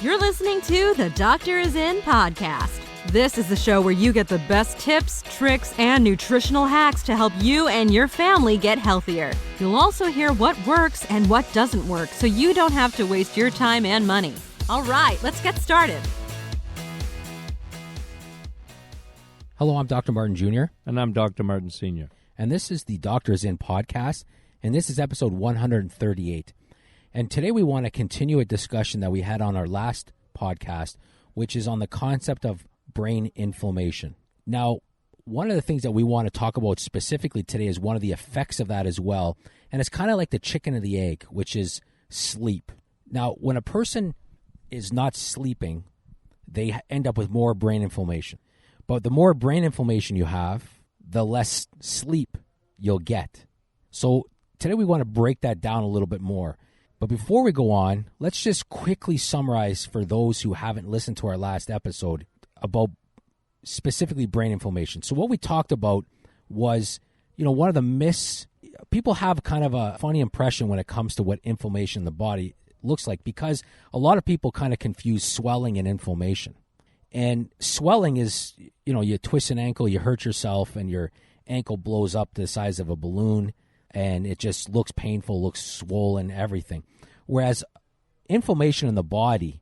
You're listening to the Doctor Is In podcast. This is the show where you get the best tips, tricks, and nutritional hacks to help you and your family get healthier. You'll also hear what works and what doesn't work so you don't have to waste your time and money. All right, let's get started. Hello, I'm Dr. Martin Jr. And I'm Dr. Martin Sr. And this is the Doctor Is In podcast, and this is episode 138. And today we want to continue a discussion that we had on our last podcast, which is on the concept of brain inflammation. Now, one of the things that we want to talk about specifically today is one of the effects of that as well, and it's kind of like the chicken and the egg, which is sleep. Now, when a person is not sleeping, they end up with more brain inflammation. But the more brain inflammation you have, the less sleep you'll get. So today we want to break that down a little bit more. But before we go on, let's just quickly summarize for those who haven't listened to our last episode about specifically brain inflammation. So what we talked about was, one of the myths. People have kind of a funny impression when it comes to what inflammation in the body looks like, because a lot of people kind of confuse swelling and inflammation. And swelling is, you twist an ankle, you hurt yourself, and your ankle blows up to the size of a balloon, and it just looks painful, looks swollen, everything. Whereas inflammation in the body,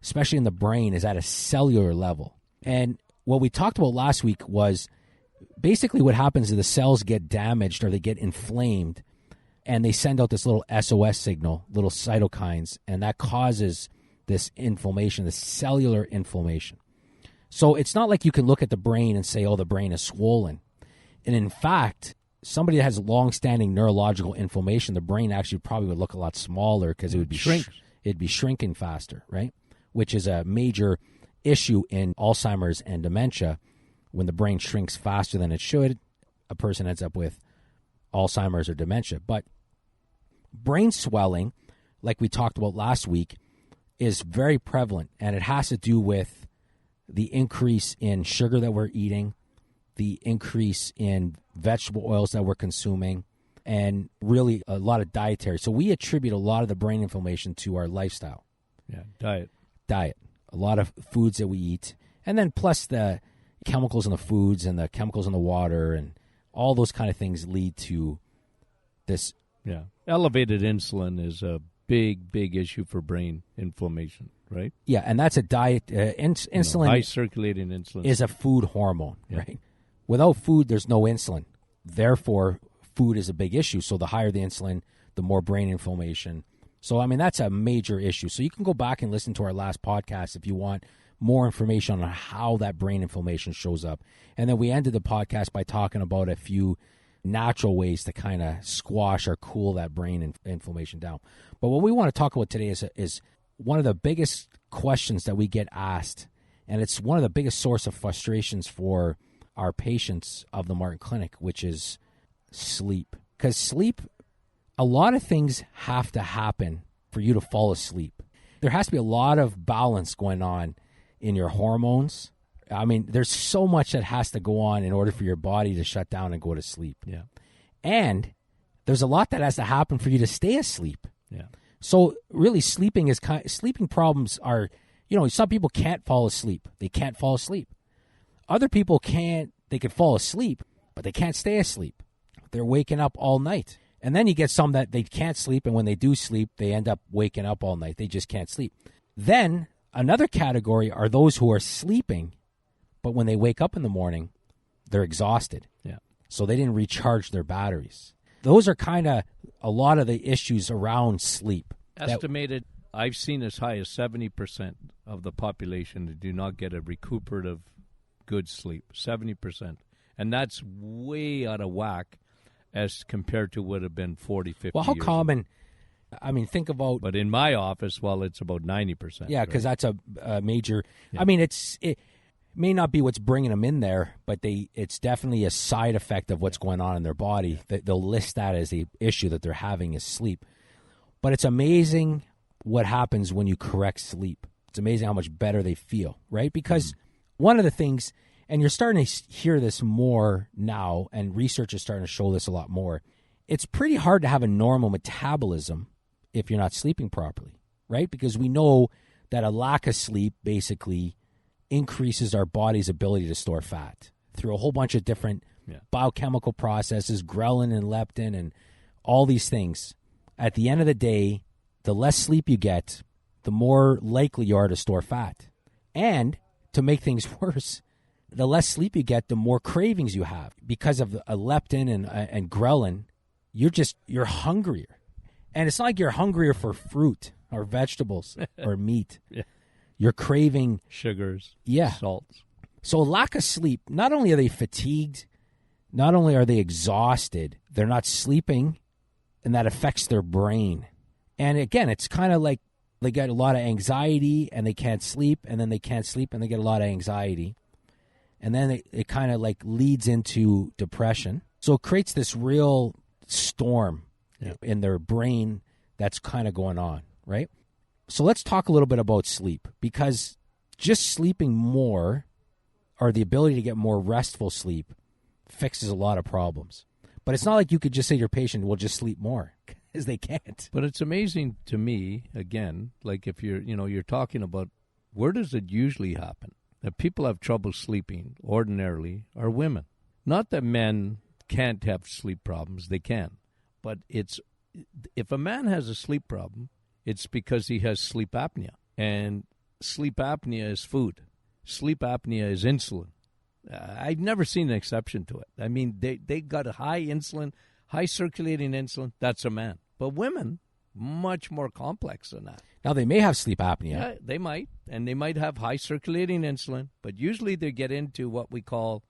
especially in the brain, is at a cellular level. And what we talked about last week was basically what happens is the cells get damaged or they get inflamed, and they send out this little SOS signal, little cytokines, and that causes this inflammation, this cellular inflammation. So it's not like you can look at the brain and say, oh, the brain is swollen. And in fact, somebody that has long-standing neurological inflammation, the brain actually probably would look a lot smaller because it would be it'd be shrinking faster, right? Which is a major issue in Alzheimer's and dementia. When the brain shrinks faster than it should, a person ends up with Alzheimer's or dementia. But brain swelling, like we talked about last week, is very prevalent, and it has to do with the increase in sugar that we're eating, the increase in vegetable oils that we're consuming, and really a lot of dietary. So we attribute a lot of the brain inflammation to our lifestyle. Yeah, diet. A lot of foods that we eat, and then plus the chemicals in the foods and the chemicals in the water and all those kind of things lead to this. Yeah, elevated insulin is a big issue for brain inflammation, right? Yeah, and that's a diet. Insulin, high circulating insulin, is a food hormone, right? Without food, there's no insulin. Therefore, food is a big issue. So the higher the insulin, the more brain inflammation. So, that's a major issue. So you can go back and listen to our last podcast if you want more information on how that brain inflammation shows up. And then we ended the podcast by talking about a few natural ways to kind of squash or cool that brain inflammation down. But what we want to talk about today is one of the biggest questions that we get asked, and it's one of the biggest source of frustrations for our patients of the Martin Clinic, which is sleep. Because sleep, a lot of things have to happen for you to fall asleep. There has to be a lot of balance going on in your hormones. There's so much that has to go on in order for your body to shut down and go to sleep. Yeah. And there's a lot that has to happen for you to stay asleep. Yeah. So really sleeping problems are, some people can't fall asleep. They can't fall asleep. Other people they could fall asleep, but they can't stay asleep. They're waking up all night. And then you get some that they can't sleep, and when they do sleep, they end up waking up all night. They just can't sleep. Then another category are those who are sleeping, but when they wake up in the morning, they're exhausted. Yeah. So they didn't recharge their batteries. Those are kind of a lot of the issues around sleep. Estimated, I've seen as high as 70% of the population that do not get a recuperative good sleep. 70%. And that's way out of whack as compared to what have been 40, 50 Well, how years common? Think about. But in my office, it's about 90%. Yeah, because right? that's a major. Yeah. It may not be what's bringing them in there, but it's definitely a side effect of what's going on in their body. They'll list that as the issue that they're having is sleep. But it's amazing what happens when you correct sleep. It's amazing how much better they feel, right? Because one of the things, and you're starting to hear this more now, and research is starting to show this a lot more, it's pretty hard to have a normal metabolism if you're not sleeping properly, right? Because we know that a lack of sleep basically increases our body's ability to store fat through a whole bunch of different biochemical processes, ghrelin and leptin and all these things. At the end of the day, the less sleep you get, the more likely you are to store fat. And to make things worse, the less sleep you get, the more cravings you have. Because of leptin and ghrelin, you're hungrier. And it's not like you're hungrier for fruit or vegetables or meat. Yeah. You're craving sugars, salts. So a lack of sleep, not only are they fatigued, not only are they exhausted, they're not sleeping, and that affects their brain. And again, it's kind of like they get a lot of anxiety and they can't sleep, and then they can't sleep and they get a lot of anxiety. And then it kind of like leads into depression. So it creates this real storm in their brain that's kind of going on, right? So let's talk a little bit about sleep, because just sleeping more, or the ability to get more restful sleep, fixes a lot of problems. But it's not like you could just say to your patient, well, just sleep more, because they can't. But it's amazing to me, again, like if you're talking about where does it usually happen? That people have trouble sleeping ordinarily are women. Not that men can't have sleep problems, they can. But if a man has a sleep problem, it's because he has sleep apnea. And sleep apnea is food. Sleep apnea is insulin. I've never seen an exception to it. I mean, they got a high insulin, high circulating insulin. That's a man. But women, much more complex than that. Now, they may have sleep apnea. Yeah, they might. And they might have high circulating insulin. But usually they get into what we call,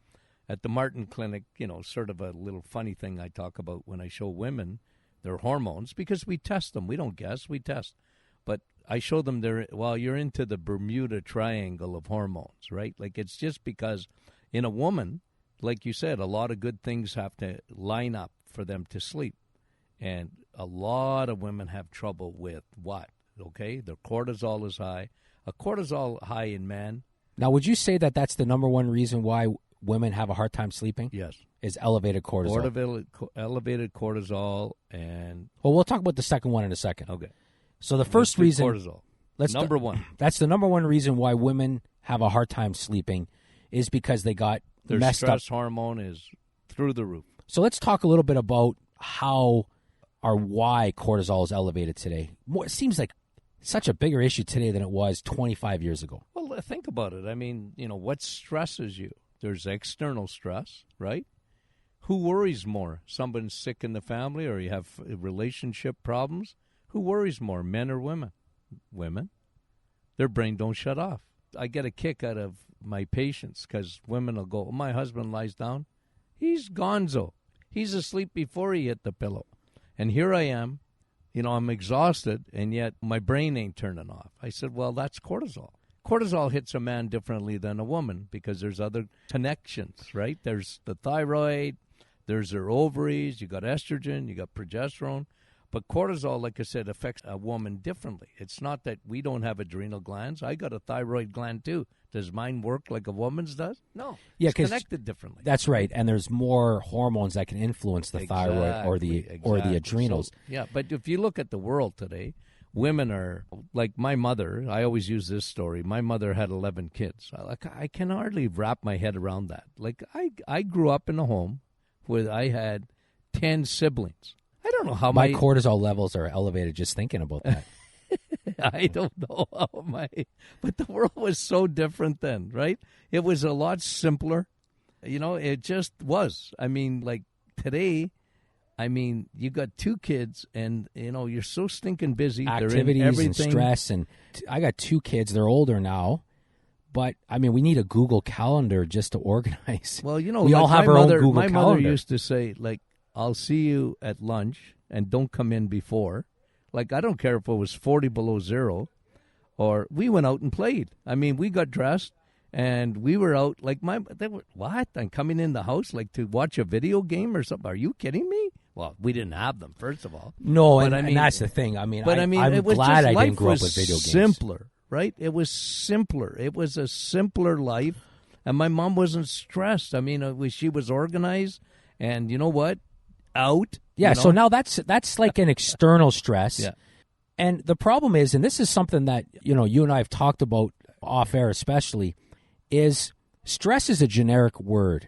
at the Martin Clinic, sort of a little funny thing I talk about when I show women their hormones, because we test them. We don't guess, we test. But I show them you're into the Bermuda Triangle of hormones, right? Like, it's just because in a woman, like you said, a lot of good things have to line up for them to sleep. And a lot of women have trouble with what? Okay, their cortisol is high. A cortisol high in men. Now, would you say that that's the number one reason why women have a hard time sleeping? Yes. Is elevated cortisol. Elevated cortisol and... Well, we'll talk about the second one in a second. Okay. So the first reason... Cortisol. Number one. That's the number one reason why women have a hard time sleeping, is because they got their messed up. Their stress hormone is through the roof. So let's talk a little bit about how or why cortisol is elevated today. It seems like such a bigger issue today than it was 25 years ago. Well, think about it. I mean, what stresses you? There's external stress, right? Who worries more? Someone's sick in the family, or you have relationship problems? Who worries more, men or women? Women. Their brain don't shut off. I get a kick out of my patients because women will go, my husband lies down. He's gonzo. He's asleep before he hit the pillow. And here I am, I'm exhausted, and yet my brain ain't turning off. I said, well, that's cortisol. Cortisol hits a man differently than a woman because there's other connections, right? There's the thyroid, there's their ovaries, you got estrogen, you got progesterone. But cortisol, like I said, affects a woman differently. It's not that we don't have adrenal glands. I got a thyroid gland too. Does mine work like a woman's does? No. Yeah, it's connected differently. That's right. And there's more hormones that can influence the thyroid or the adrenals. So, yeah, but if you look at the world today, women are, like my mother, I always use this story. My mother had 11 kids. I can hardly wrap my head around that. Like, I grew up in a home where I had 10 siblings. I don't know how my cortisol levels are elevated just thinking about that. I don't know how but the world was so different then, right? It was a lot simpler. It just was. I mean, like today, you got 2 kids and, you're so stinking busy. Activities and stress. And I got 2 kids. They're older now. But, we need a Google Calendar just to organize. Well, we all have our own Google Calendar. My mother used to say, like, I'll see you at lunch and don't come in before. Like, I don't care if it was 40 below zero, or we went out and played. We got dressed and we were out. Like, what? I'm coming in the house, like, to watch a video game or something. Are you kidding me? Well, we didn't have them, first of all. No, and that's the thing. I'm glad I didn't grow up with video games. Simpler, right? It was simpler. It was a simpler life, and my mom wasn't stressed. She was organized, and you know what? Out. Yeah, so now that's like an external stress. Yeah. And the problem is, and this is something that, you and I have talked about off air especially, is stress is a generic word.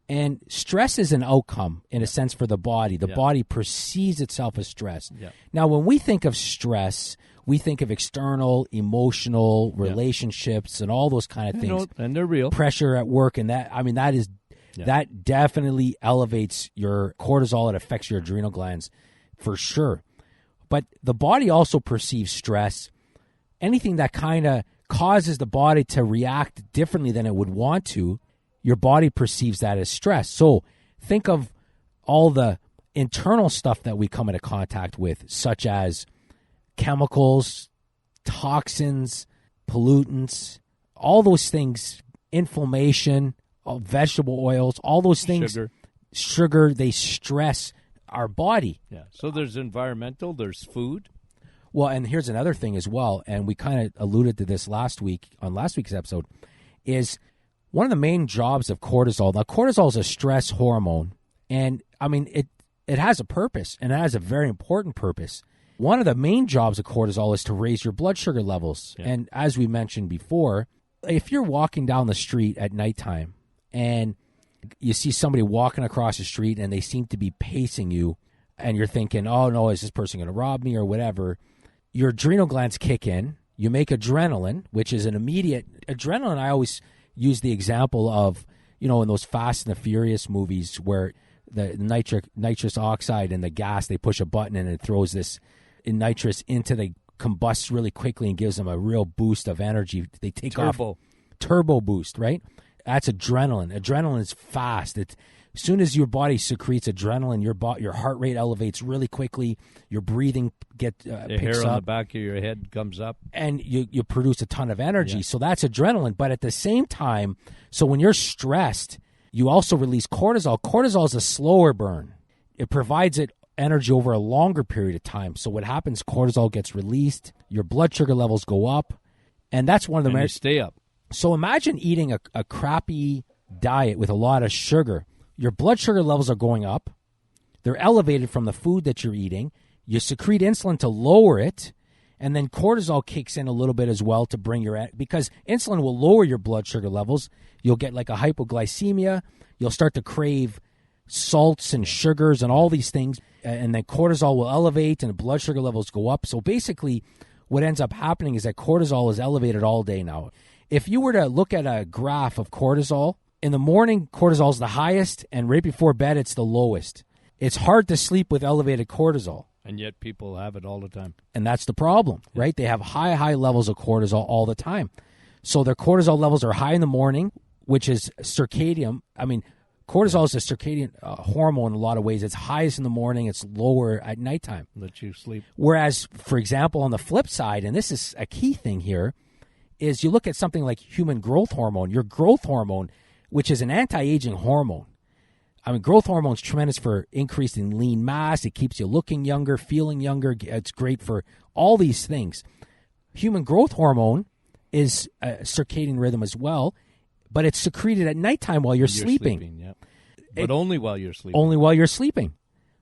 And stress is an outcome, in a sense, for the body. The body perceives itself as stress. Yeah. Now, when we think of stress, we think of external, emotional, relationships, and all those kind of things. And they're real. Pressure at work, and that definitely elevates your cortisol. It affects your adrenal glands, for sure. But the body also perceives stress. Anything that kind of causes the body to react differently than it would want to, your body perceives that as stress. So think of all the internal stuff that we come into contact with, such as chemicals, toxins, pollutants, all those things, inflammation, vegetable oils, all those things, sugar, they stress our body. Yeah. So there's environmental, there's food. Well, and here's another thing as well, and we kind of alluded to this last week's episode, is one of the main jobs of cortisol. Now, cortisol is a stress hormone, and I mean, it has a purpose, and it has a very important purpose. One of the main jobs of cortisol is to raise your blood sugar levels. Yeah. And as we mentioned before, if you're walking down the street at nighttime and you see somebody walking across the street and they seem to be pacing you, and you're thinking, oh no, is this person going to rob me or whatever, your adrenal glands kick in. You make adrenaline, which is an immediate adrenaline. I always use the example of, in those Fast and the Furious movies where the nitrous oxide and the gas, they push a button and it throws this nitrous into the combusts really quickly and gives them a real boost of energy. They take turbo boost, right? That's adrenaline. Adrenaline is fast. As soon as your body secretes adrenaline, your heart rate elevates really quickly. Your breathing picks up. The hair on the back of your head comes up. And you produce a ton of energy. Yeah. So that's adrenaline. But at the same time, so when you're stressed, you also release cortisol. Cortisol is a slower burn. It provides it energy over a longer period of time. So what happens, cortisol gets released, your blood sugar levels go up, and that's one of the... And you stay up. So imagine eating a crappy diet with a lot of sugar. Your blood sugar levels are going up. They're elevated from the food that you're eating. You secrete insulin to lower it, and then cortisol kicks in a little bit as well to bring because insulin will lower your blood sugar levels. You'll get like a hypoglycemia. You'll start to crave salts and sugars and all these things, and then cortisol will elevate and the blood sugar levels go up. So basically what ends up happening is that cortisol is elevated all day now. If you were to look at a graph of cortisol, in the morning, cortisol is the highest, and right before bed, it's the lowest. It's hard to sleep with elevated cortisol. And yet people have it all the time. And that's the problem, right? They have high levels of cortisol all the time. So their cortisol levels are high in the morning, which is circadian. I mean, cortisol is a circadian hormone in a lot of ways. It's highest in the morning. It's lower at nighttime. Let you sleep. Whereas, for example, on the flip side, and this is a key thing here, is you look at something like human growth hormone. Your growth hormone, which is an anti-aging hormone. I mean, growth hormone is tremendous for increasing lean mass. It keeps you looking younger, feeling younger. It's great for all these things. Human growth hormone is a circadian rhythm as well, but it's secreted at nighttime while you're sleeping. Yep. But only while you're sleeping. Only while you're sleeping.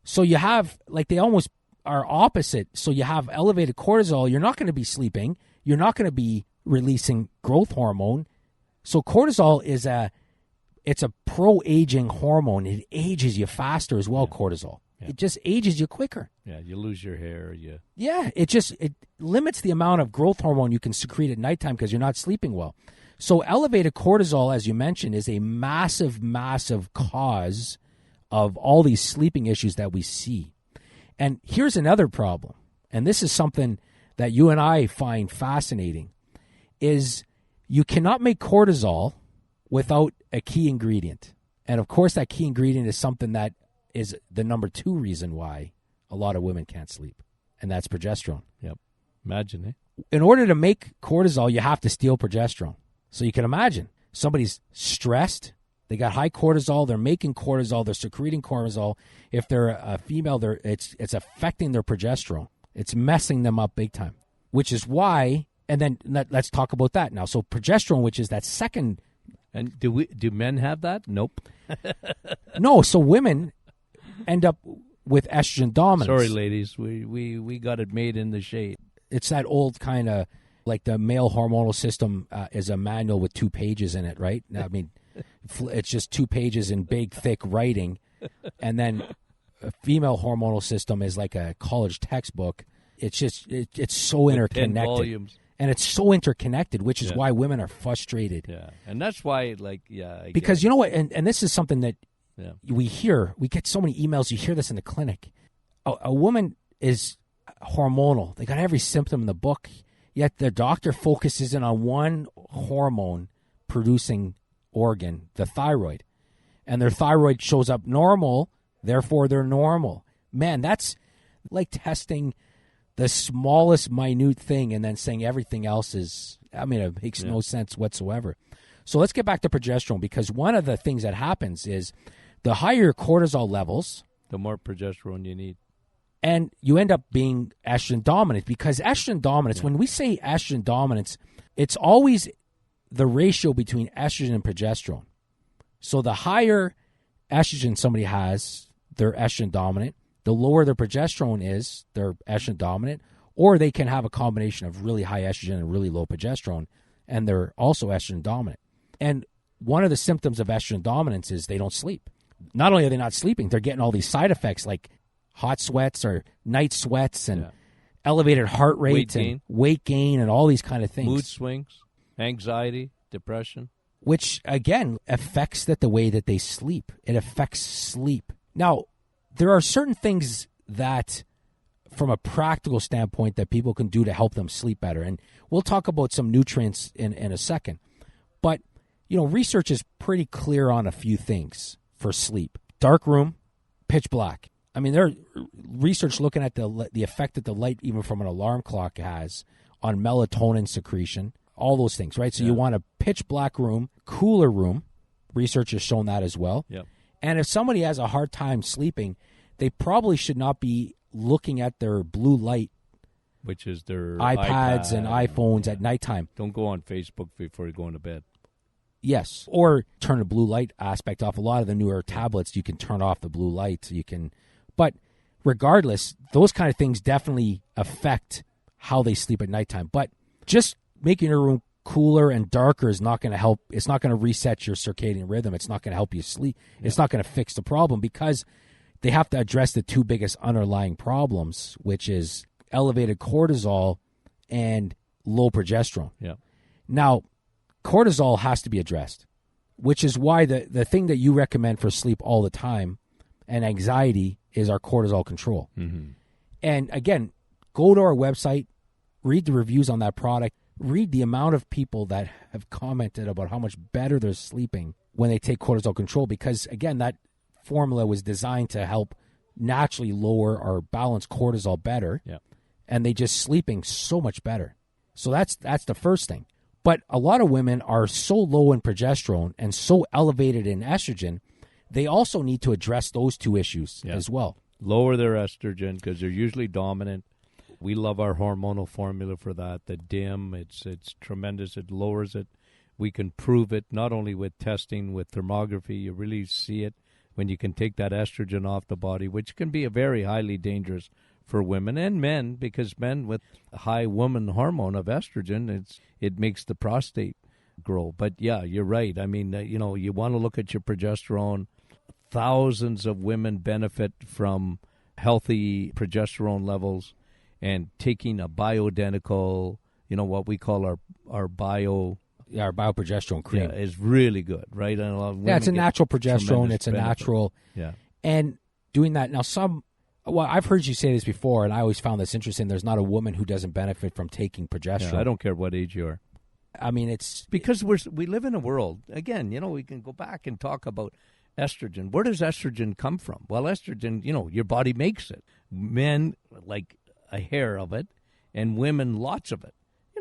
So you have, like, they almost are opposite. So you have elevated cortisol. You're not going to be sleeping. You're not going to be releasing growth hormone. So cortisol is it's a pro-aging hormone. It ages you faster as well, cortisol. Yeah. It just ages you quicker. Yeah, you lose your hair. Yeah, it limits the amount of growth hormone you can secrete at nighttime because you're not sleeping well. So elevated cortisol, as you mentioned, is a massive, massive cause of all these sleeping issues that we see. And here's another problem, and this is something that you and I find fascinating, is you cannot make cortisol without a key ingredient. And of course, that key ingredient is something that is the number 2 reason why a lot of women can't sleep, and that's progesterone. Yep. Imagine, In order to make cortisol, you have to steal progesterone. So you can imagine somebody's stressed, they got high cortisol, they're making cortisol, they're secreting cortisol. If they're a female, it's affecting their progesterone. It's messing them up big time, which is why, and then let's talk about that now. So progesterone, which is that second. And do men have that? Nope. No, so women end up with estrogen dominance. Sorry, ladies, we got it made in the shade. It's that old kind of, like the male hormonal system is a manual with 2 pages in it, right? I mean, it's just 2 pages in big, thick writing. And then a female hormonal system is like a college textbook. It's just, it's so interconnected. 10 volumes. And it's so interconnected, which is why women are frustrated. Yeah, and that's why, because you know what, and this is something that we get so many emails, you hear this in the clinic. A woman is hormonal. They got every symptom in the book, yet the doctor focuses in on one hormone producing organ, the thyroid. And their thyroid shows up normal, therefore they're normal. Man, that's like testing the smallest minute thing and then saying everything else is, it makes no sense whatsoever. So let's get back to progesterone, because one of the things that happens is the higher your cortisol levels, the more progesterone you need. And you end up being estrogen dominant, because estrogen dominance, when we say estrogen dominance, it's always the ratio between estrogen and progesterone. So the higher estrogen somebody has, they're estrogen dominant. The lower their progesterone is, they're estrogen dominant. Or they can have a combination of really high estrogen and really low progesterone, and they're also estrogen dominant. And one of the symptoms of estrogen dominance is they don't sleep. Not only are they not sleeping, they're getting all these side effects like hot sweats or night sweats and elevated heart rate and weight gain and all these kind of things. Mood swings, anxiety, depression. Which, again, affects the way that they sleep. It affects sleep. Now, there are certain things that, from a practical standpoint, that people can do to help them sleep better. And we'll talk about some nutrients in a second. But, research is pretty clear on a few things for sleep. Dark room, pitch black. I mean, there's research looking at the effect that the light, even from an alarm clock, has on melatonin secretion, all those things, right? So you want a pitch black room, cooler room. Research has shown that as well. Yep. And if somebody has a hard time sleeping, they probably should not be looking at their blue light, which is their iPads and iPhones at nighttime. Don't go on Facebook before you go into bed. Yes, or turn the blue light aspect off. A lot of the newer tablets, you can turn off the blue light. But regardless, those kind of things definitely affect how they sleep at nighttime. But just making your room cooler and darker is not going to help. It's not going to reset your circadian rhythm. It's not going to help you sleep. Yeah. It's not going to fix the problem, because they have to address the 2 biggest underlying problems, which is elevated cortisol and low progesterone. Yeah. Now, cortisol has to be addressed, which is why the thing that you recommend for sleep all the time and anxiety is our cortisol control. Mm-hmm. And again, go to our website, read the reviews on that product, read the amount of people that have commented about how much better they're sleeping when they take cortisol control, because again, that formula was designed to help naturally lower or balance cortisol better. Yeah. And they just sleeping so much better. So that's the first thing. But a lot of women are so low in progesterone and so elevated in estrogen, they also need to address those 2 issues as well. Lower their estrogen, because they're usually dominant. We love our hormonal formula for that. The DIM, it's tremendous. It lowers it. We can prove it not only with testing, with thermography. You really see it when you can take that estrogen off the body, which can be a very highly dangerous for women and men, because men with a high woman hormone of estrogen, it makes the prostate grow. But yeah, you're right. I mean, you want to look at your progesterone. Thousands of women benefit from healthy progesterone levels, and taking a bioidentical, what we call our bioprogesterone cream is really good, right? And a lot of women it's a natural progesterone. It's a benefit. natural. Yeah. And doing that now, I've heard you say this before, and I always found this interesting. There's not a woman who doesn't benefit from taking progesterone. Yeah, I don't care what age you are. I mean, it's because we live in a world, again, we can go back and talk about estrogen. Where does estrogen come from? Well, estrogen, your body makes it. Men like a hair of it, and women lots of it.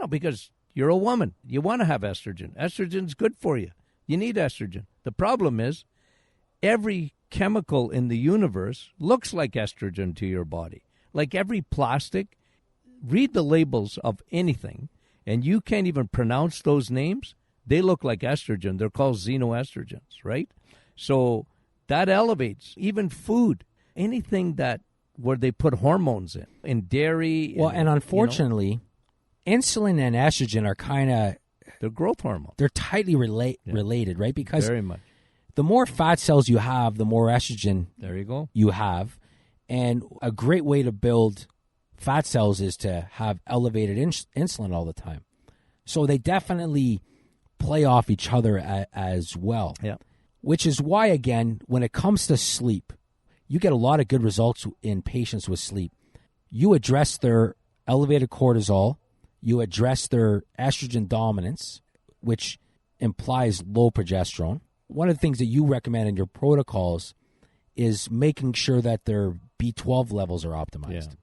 Because you're a woman. You want to have estrogen. Estrogen's good for you. You need estrogen. The problem is every chemical in the universe looks like estrogen to your body. Like every plastic, read the labels of anything, and you can't even pronounce those names. They look like estrogen. They're called xenoestrogens, right? So that elevates even food. Anything that where they put hormones in dairy. Well, and unfortunately, insulin and estrogen are kind of they're growth hormones. They're tightly related, right? Because very much. The more fat cells you have, the more estrogen there you go. You have. And a great way to build fat cells is to have elevated insulin all the time. So they definitely play off each other as well. Yeah. Which is why, again, when it comes to sleep, you get a lot of good results in patients with sleep. You address their elevated cortisol, you address their estrogen dominance, which implies low progesterone. One of the things that you recommend in your protocols is making sure that their B12 levels are optimized. Yeah.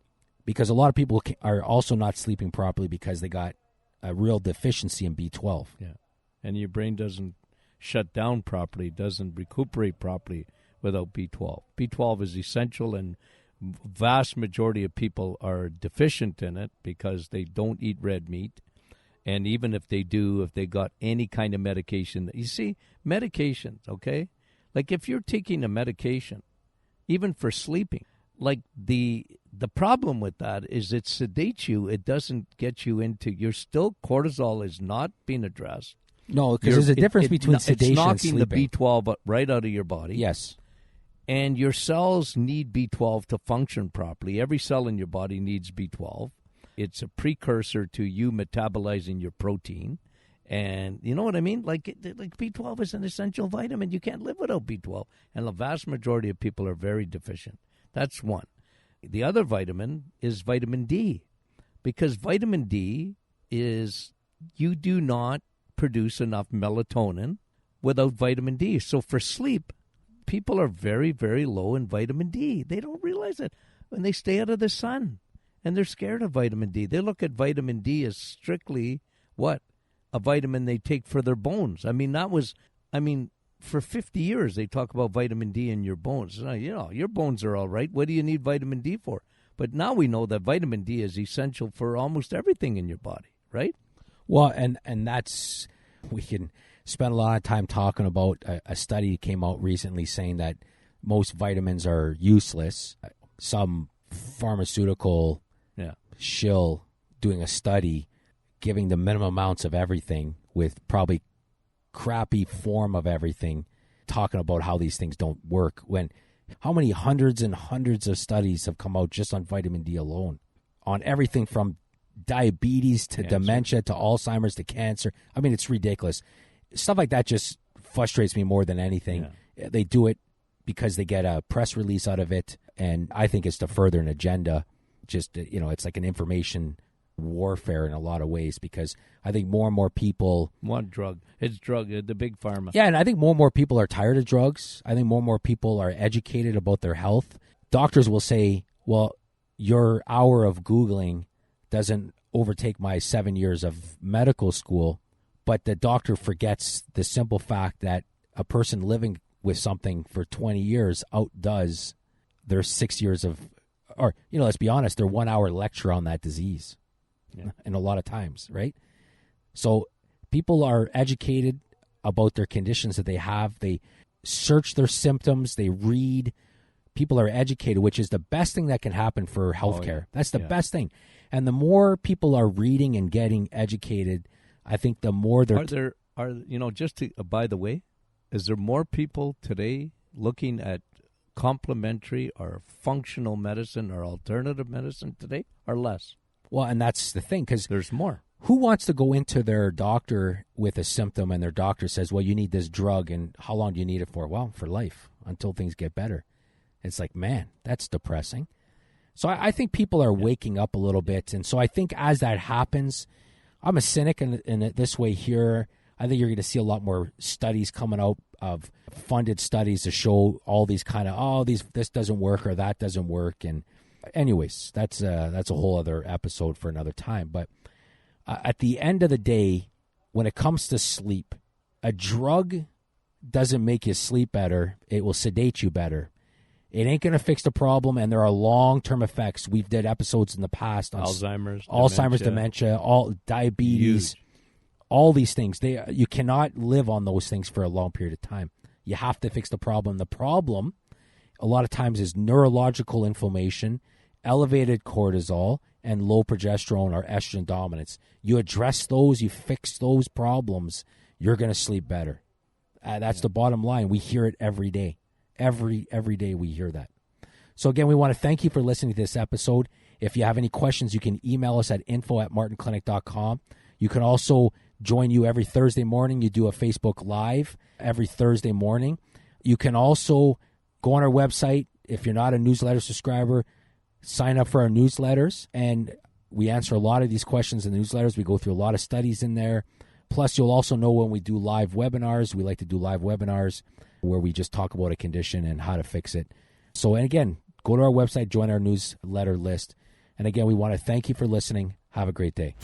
Because a lot of people are also not sleeping properly because they got a real deficiency in B12. Yeah. And your brain doesn't shut down properly, doesn't recuperate properly without B12. B12 is essential, and vast majority of people are deficient in it because they don't eat red meat. And even if they do, if they got any kind of medication, you see, medications, okay? Like if you're taking a medication, even for sleeping, like the problem with that is it sedates you. It doesn't get you into, cortisol is not being addressed. No, because there's a difference between sedation and sleeping. It's knocking the B12 right out of your body. Yes. And your cells need B12 to function properly. Every cell in your body needs B12. It's a precursor to you metabolizing your protein. And you know what I mean? Like B12 is an essential vitamin. You can't live without B12. And the vast majority of people are very deficient. That's one. The other vitamin is vitamin D. Because vitamin D is, you do not produce enough melatonin without vitamin D. So for sleep, people are very, very low in vitamin D. They don't realize it. When they stay out of the sun. And they're scared of vitamin D. They look at vitamin D as strictly what? A vitamin they take for their bones. For 50 years they talk about vitamin D in your bones. Your bones are all right. What do you need vitamin D for? But now we know that vitamin D is essential for almost everything in your body, right? Well, and that's, we can spend a lot of time talking about a study came out recently saying that most vitamins are useless. Some pharmaceutical shill doing a study giving the minimum amounts of everything with probably crappy form of everything, talking about how these things don't work, when how many hundreds and hundreds of studies have come out just on vitamin D alone, on everything from diabetes to dementia to Alzheimer's to cancer. I mean, it's ridiculous. Stuff like that just frustrates me more than anything. Yeah. They do it because they get a press release out of it, and I think it's to further an agenda. Just, it's like an information warfare in a lot of ways, because I think more and more people want drug. It's drug, the big pharma. Yeah, and I think more and more people are tired of drugs. I think more and more people are educated about their health. Doctors will say, well, your hour of Googling doesn't overtake my 7 years of medical school, but the doctor forgets the simple fact that a person living with something for 20 years outdoes their 6 years of, or, let's be honest, their 1 hour lecture on that disease. Yeah. And a lot of times, right? So people are educated about their conditions that they have. They search their symptoms. They read. People are educated, which is the best thing that can happen for healthcare. Oh, yeah. That's the best thing. And the more people are reading and getting educated, I think the more they're... by the way, is there more people today looking at complementary or functional medicine or alternative medicine today, or less? Well, and that's the thing, because there's more. Who wants to go into their doctor with a symptom and their doctor says, well, you need this drug, and how long do you need it for? Well, for life, until things get better. It's like, man, that's depressing. So I think people are waking up a little bit, and so I think as that happens, I'm a cynic in this way here. I think you're going to see a lot more studies coming out of funded studies to show all these kind of, this doesn't work or that doesn't work. And anyways, that's a whole other episode for another time. But at the end of the day, when it comes to sleep, a drug doesn't make you sleep better. It will sedate you better. It ain't going to fix the problem, and there are long-term effects. We've did episodes in the past on Alzheimer's, dementia, all diabetes, all these things. You cannot live on those things for a long period of time. You have to fix the problem. The problem a lot of times is neurological inflammation, elevated cortisol, and low progesterone or estrogen dominance. You address those, you fix those problems, you're going to sleep better. That's the bottom line. We hear it every day. Every day we hear that. So again, we want to thank you for listening to this episode. If you have any questions, you can email us at info@martinclinic.com. You can also join you every Thursday morning. You do a Facebook Live every Thursday morning. You can also go on our website. If you're not a newsletter subscriber, sign up for our newsletters, and we answer a lot of these questions in the newsletters. We go through a lot of studies in there. Plus, you'll also know when we do live webinars. We like to do live webinars where we just talk about a condition and how to fix it. So, and again, go to our website, join our newsletter list. And again, we want to thank you for listening. Have a great day.